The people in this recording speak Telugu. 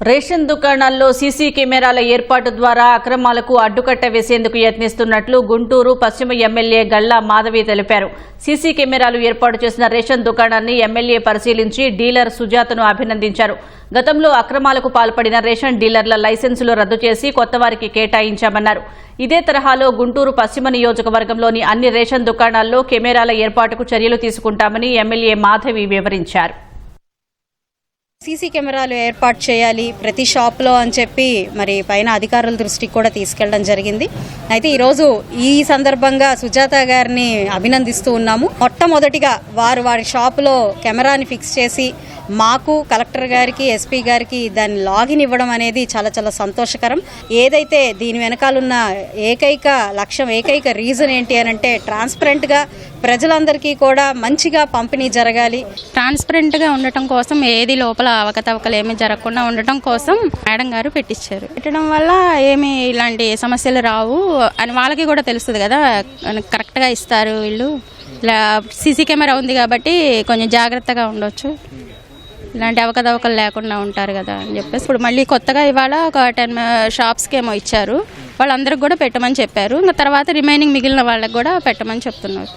రేషన్ దుకాణాల్లో సీసీ కెమెరాల ఏర్పాటు ద్వారా అక్రమాలకు అడ్డుకట్ట వేసేందుకు యత్నిస్తున్నట్లు గుంటూరు పశ్చిమ ఎమ్మెల్యే గల్లా మాధవి తెలిపారు. సీసీ కెమెరాలు ఏర్పాటు చేసిన రేషన్ దుకాణాన్ని ఎమ్మెల్యే పరిశీలించి డీలర్ సుజాతను అభినందించారు. గతంలో అక్రమాలకు పాల్పడిన రేషన్ డీలర్ల లైసెన్సులు రద్దు చేసి కొత్తవారికి కేటాయించామన్నారు. ఇదే తరహాలో గుంటూరు పశ్చిమ నియోజకవర్గంలోని అన్ని రేషన్ దుకాణాల్లో కెమెరాల ఏర్పాటుకు చర్యలు తీసుకుంటామని ఎమ్మెల్యే మాధవి వివరించారు. సీసీ కెమెరాలు ఏర్పాటు చేయాలి ప్రతి షాప్లో అని చెప్పి మరి పైన అధికారుల దృష్టికి కూడా తీసుకెళ్లడం జరిగింది. అయితే ఈరోజు ఈ సందర్భంగా సుజాత గారిని అభినందిస్తూ ఉన్నాము. మొట్టమొదటిగా వారి షాపులో కెమెరాని ఫిక్స్ చేసి మాకు కలెక్టర్ గారికి ఎస్పీ గారికి దాన్ని లాగిన్ ఇవ్వడం అనేది చాలా చాలా సంతోషకరం. ఏదైతే దీని వెనకాలన్న ఏకైక లక్ష్యం, ఏకైక రీజన్ ఏంటి అని అంటే ట్రాన్స్పరెంట్గా ప్రజలందరికీ కూడా మంచిగా పంపిణీ జరగాలి. ట్రాన్స్పరెంట్గా ఉండటం కోసం ఏది లోపల అవకతవకలు ఏమీ జరగకుండా ఉండటం కోసం మేడం గారు పెట్టడం వల్ల ఏమి ఇలాంటి సమస్యలు రావు అని వాళ్ళకి కూడా తెలుస్తుంది కదా, కరెక్ట్గా ఇస్తారు వీళ్ళు. ఇలా సీసీ కెమెరా ఉంది కాబట్టి కొంచెం జాగ్రత్తగా ఉండొచ్చు, ఇలాంటి అవకతవకలు లేకుండా ఉంటారు కదా అని చెప్పేసి ఇప్పుడు మళ్ళీ కొత్తగా ఇవాళ ఒక 10 షాప్స్కి ఏమో ఇచ్చారు. వాళ్ళందరికి కూడా పెట్టమని చెప్పారు. ఇంకా తర్వాత రిమైనింగ్ మిగిలిన వాళ్ళకి కూడా పెట్టమని చెప్తున్నారు.